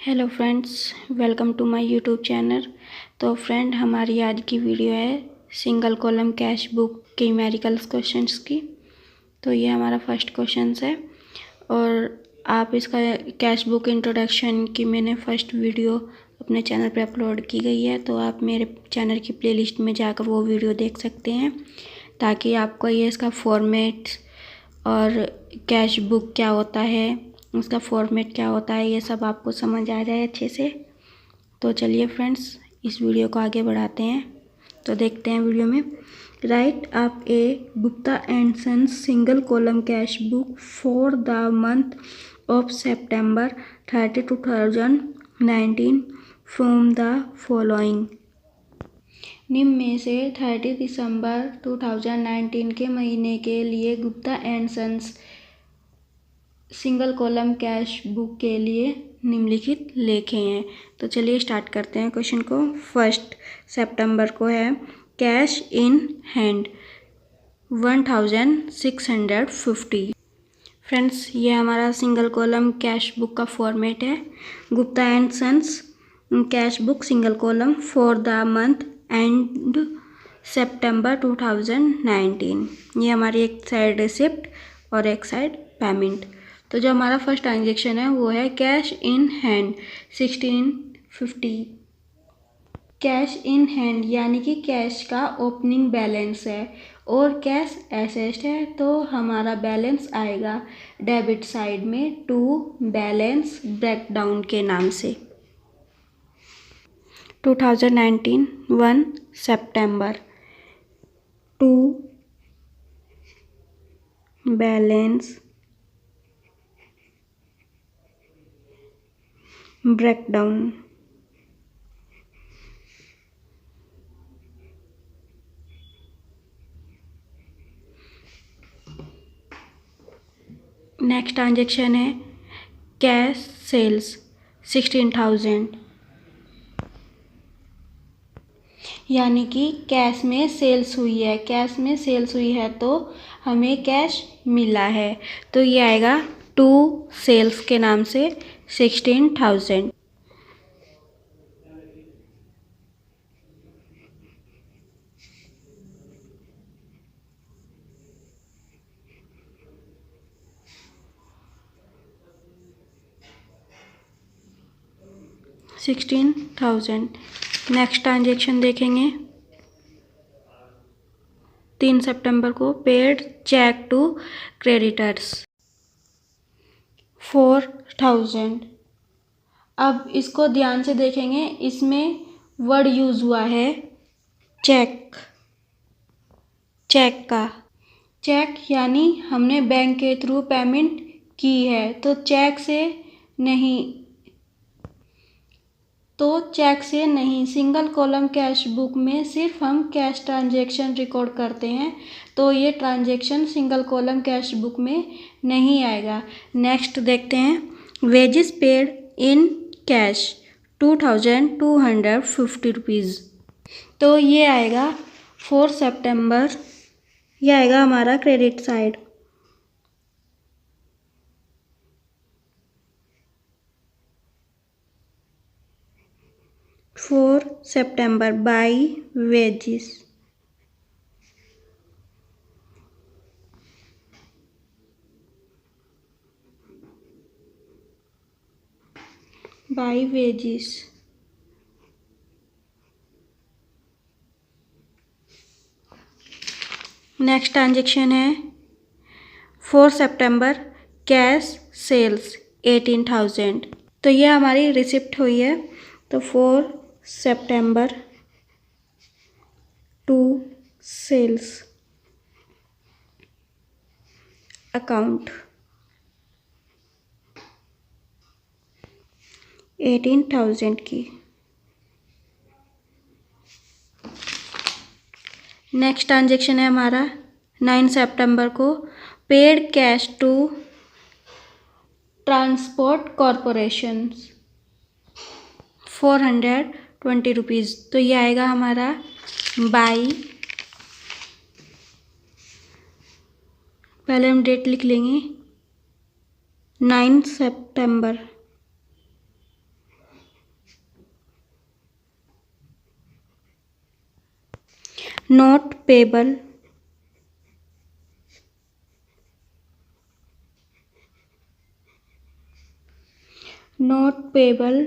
Hello friends, welcome to my YouTube channel. तो friend, हमारी आज की वीडियो है सिंगल कॉलम कैश बुक के न्यूमेरिकल्स क्वेश्चंस की। तो ये हमारा फर्स्ट क्वेश्चन है और आप इसका कैश बुक इंट्रोडक्शन की मैंने फर्स्ट वीडियो अपने चैनल पे अपलोड की गई है, तो आप मेरे चैनल की प्लेलिस्ट में जाकर वो वीडियो देख सकते हैं ताकि आपको ये इसका फॉर्मेट और कैश बुक क्या होता है, उसका फॉर्मेट क्या होता है, ये सब आपको समझ आ जाए अच्छे से। तो चलिए फ्रेंड्स, इस वीडियो को आगे बढ़ाते हैं। तो देखते हैं वीडियो में। Write up A Gupta and sons single column cash book for the month of September 30, 2019 from the following. निम्न में से 30 दिसंबर 2019 के महीने के लिए Gupta and sons single column cash book के लिए निम्नलिखित लेखे हैं। तो चलिए स्टार्ट करते हैं क्वेश्चन को। 1 सितंबर को है कैश इन हैंड 1650। फ्रेंड्स, ये हमारा सिंगल कॉलम कैश बुक का फॉर्मेट है। Gupta and sons cash book single column for the month and September 2019। ये हमारी एक साइड रिसिप्ट और एक साइड पेमेंट। तो जो हमारा फर्स्ट ट्रांजेक्शन है वो है cash in hand 1650। Cash in hand यानी कि कैश का ओपनिंग बैलेंस है और कैश एसेट है, तो हमारा बैलेंस आएगा डेबिट साइड में टू बैलेंस ब्रेकडाउन के नाम से। 2019 1 सितंबर to balance breakdown. Next transaction है कैश सेल्स 16,000, यानी कि कैश में सेल्स हुई है। कैश में सेल्स हुई है तो हमें कैश मिला है, तो ये आएगा टू सेल्स के नाम से 16,000। नेक्स्ट ट्रांजेक्शन देखेंगे 3 सितंबर को पेड चेक टू क्रेडिटर्स 4,000। अब इसको ध्यान से देखेंगे, इसमें वर्ड यूज हुआ है चेक। चेक का चेक यानी हमने बैंक के थ्रू पेमेंट की है, तो चेक से नहीं सिंगल कॉलम कैश बुक में सिर्फ हम कैश ट्रांजेक्शन रिकॉर्ड करते हैं, तो ये transaction single column cash book में नहीं आएगा। नेक्स्ट देखते हैं wages paid in cash 2,250 rupees. तो ये आएगा 4 सितंबर, ये आएगा हमारा credit side. September by wages. By wages. Next transaction है 4 सितंबर कैश सेल्स 18,000। तो ये हमारी रिसिप्ट हुई है। तो 4 सितंबर टू सेल्स अकाउंट 18,000 की। नेक्स्ट ट्रांजेक्शन है हमारा 9 सितंबर को paid cash to transport corporation 420 rupees. तो ये आएगा हमारा बाई, पहले हम डेट लिख लेंगे 9 सितंबर note payable, note payable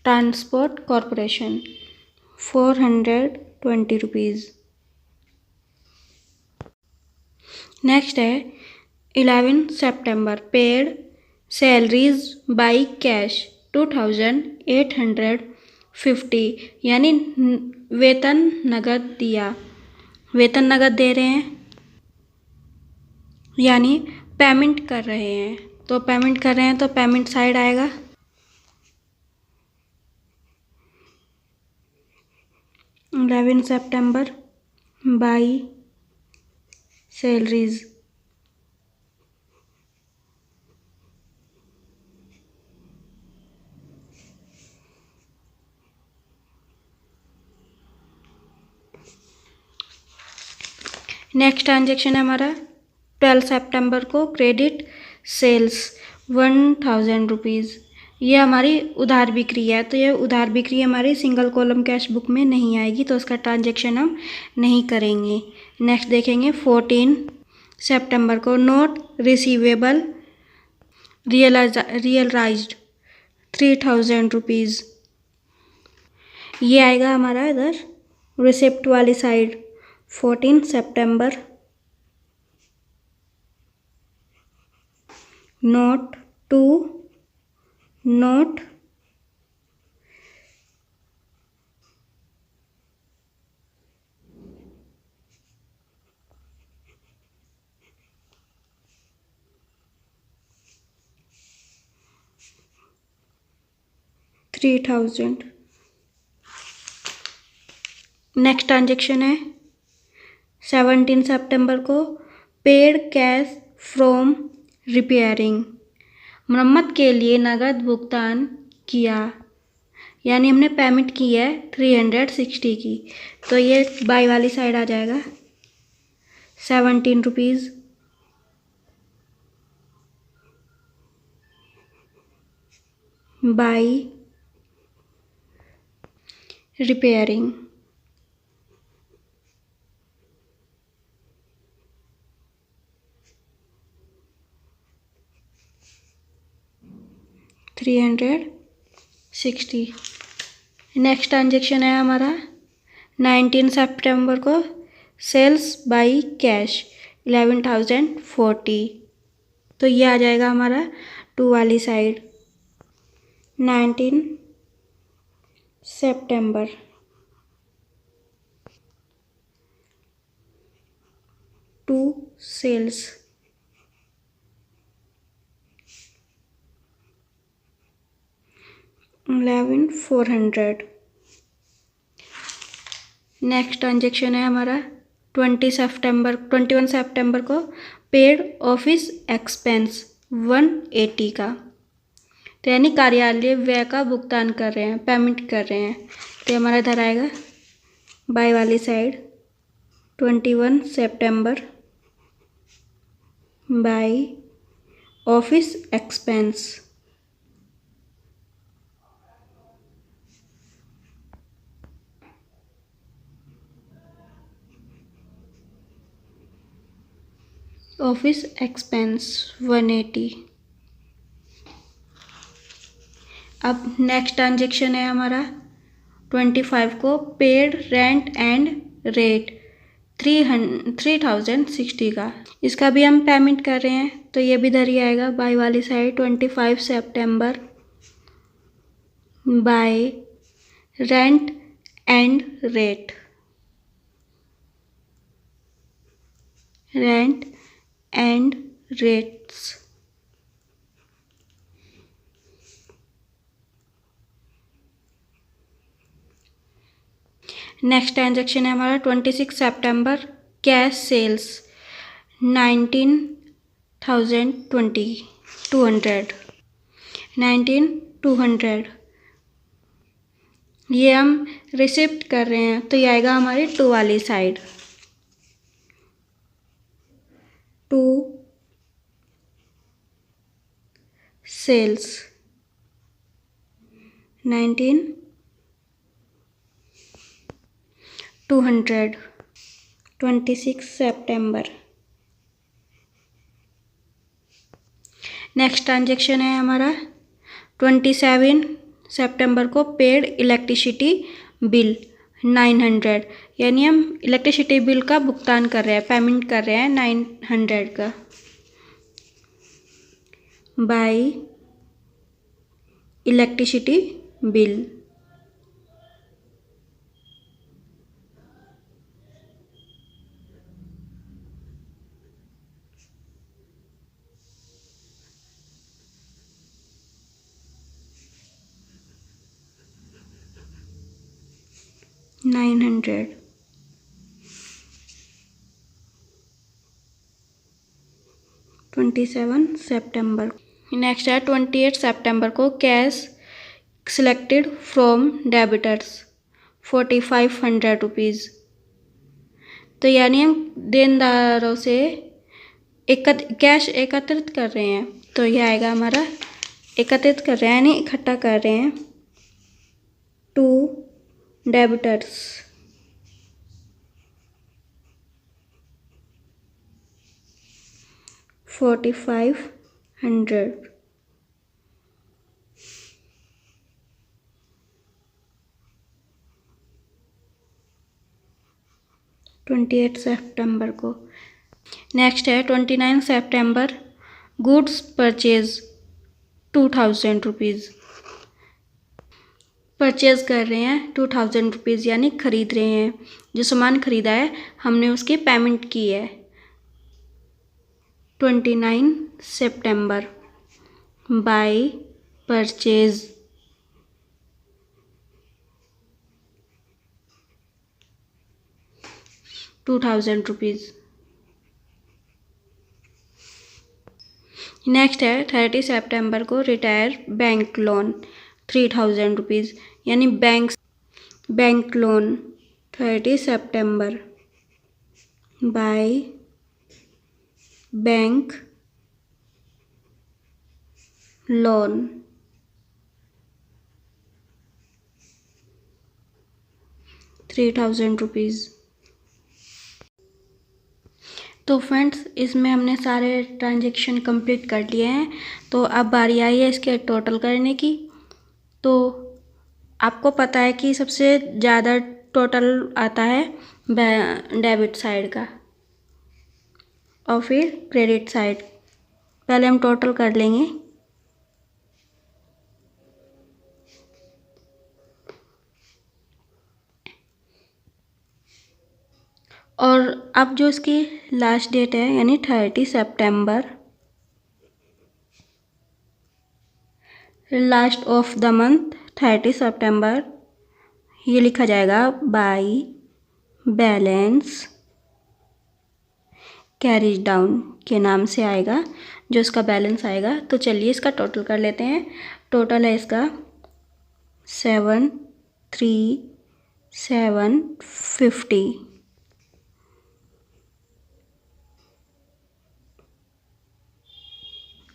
transport corporation 420 rupees. Next है 11 सितंबर, पेड सैलरीज बाई कैश 2850, यानी वेतन नगद दिया, वेतन नगद दे रहे हैं यानी पेमेंट कर रहे हैं, तो पेमेंट कर रहे हैं तो पेमेंट साइड आएगा। 11 सितंबर बाई सैलरीज, नेक्स्ट ट्रांजेक्शन है हमारा 12 सितंबर को, क्रेडिट सेल्स 1000 रुपीज़, ये हमारी उधार बिक्री है, तो ये उधार बिक्री हमारी सिंगल कॉलम कैश बुक में नहीं आएगी, तो उसका ट्रांजेक्शन हम नहीं करेंगे। नेक्स्ट देखेंगे 14 सितंबर को, नोट रिसीवेबल रियलाइज्ड 3000 रुपीज़, ये आएगा हमारा इधर रिसिप्ट वाली साइड। 14 सितंबर, note to note $3000। Next transaction है 17 सितंबर को, पेड कैश फ्रॉम रिपेयरिंग, मरम्मत के लिए नगद भुगतान किया, यानी हमने पेमेंट की है 360 की, तो ये बाई वाली साइड आ जाएगा 17 rupees. By repairing, $360। Next transaction है हमारा 19 सितंबर को, सेल्स बाई कैश 11,040, तो ये आ जाएगा हमारा 2 वाली साइड। 19 सितंबर, टू सेल्स 11,400। नेक्स्ट ट्रांजेक्शन है हमारा 21 सितंबर को, पेड ऑफिस एक्सपेंस 180 का, तो यानी कार्यालय व्यय का भुगतान कर रहे हैं, पेमेंट कर रहे हैं, तो हमारा इधर आएगा बाई वाली side 21 September, by office expense, office expense 180। अब नेक्स्ट ट्रांजेक्शन है हमारा 25 को, पेड रेंट एंड रेट 3060 का, इसका भी हम पेमेंट कर रहे हैं, तो ये भी इधर ही आएगा बाई वाली side 25 September, bye rent and rate, rent and rates. Next transaction है हमारा 26 सितंबर, कैश सेल्स 19,200, ये हम रिसिप्ट कर रहे हैं, तो ये आएगा हमारी 2 वाली साइड। 2 सेल्स 19 200 26 सितंबर। नेक्स्ट ट्रांजेक्शन है हमारा 27 सितंबर को पेड इलेक्ट्रिसिटी बिल 900, यानी हम इलेक्ट्रिसिटी बिल का भुगतान कर रहे हैं, पेमेंट कर रहे हैं 900 का बाय इलेक्ट्रिसिटी बिल। $900 27 सितंबर। नेक्स्ट है 28 सितंबर को cash selected from debtors 4500 rupees. तो यानी हम देनदारों से कैश एकत्रित कर रहे हैं, तो यह आएगा हमारा एकत्रित कर रहे हैं यानी इकट्ठा कर रहे हैं टू डेबिटर्स 4500। सितंबर को। नेक्स्ट है 29 सितंबर गुड्स परचेज 2000 रुपीज़। परचेज कर रहे हैं 2000 रुपीज़, यानी ख़रीद रहे हैं, जो सामान ख़रीदा है हमने उसकी पेमेंट की है 29 सितंबर बाय परचेज 2000 रुपीज़। नेक्स्ट है 30 सितंबर को रिटायर बैंक लोन 3000 रुपीज़, यानी bank loan 30 September by bank loan 3000 rupees. तो फ्रेंड्स इसमें हमने सारे ट्रांजेक्शन कंप्लीट कर लिए हैं, तो अब बारी आई है इसके टोटल करने की। तो आपको पता है कि सबसे ज़्यादा टोटल आता है डेबिट साइड का और फिर क्रेडिट साइड। पहले हम टोटल कर लेंगे। और अब जो इसकी लास्ट डेट है यानी 30 सितंबर, लास्ट ऑफ द मंथ 30 सितंबर, ये लिखा जाएगा बाय बैलेंस कैरीज डाउन के नाम से आएगा, जो इसका बैलेंस आएगा। तो चलिए इसका टोटल कर लेते हैं। टोटल है इसका 73750।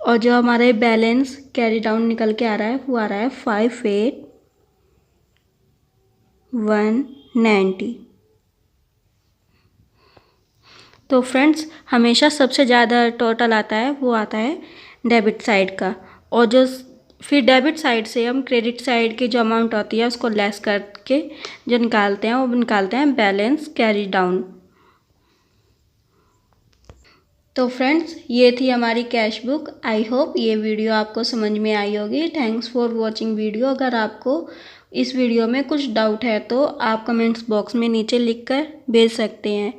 और जो हमारे बैलेंस कैरी डाउन निकल के आ रहा है वो आ रहा है 58190। तो फ्रेंड्स हमेशा सबसे ज़्यादा टोटल आता है वो आता है डेबिट साइड का, और जो फिर डेबिट साइड से हम क्रेडिट साइड की जो अमाउंट होती है उसको लेस करके जो निकालते हैं वो निकालते हैं बैलेंस कैरी डाउन। तो फ्रेंड्स ये थी हमारी कैश बुक। आई होप ये वीडियो आपको समझ में आई होगी। Thanks for watching video. अगर आपको इस वीडियो में कुछ डाउट है तो आप कमेंट्स बॉक्स में नीचे लिख कर भेज सकते हैं।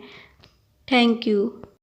Thank you.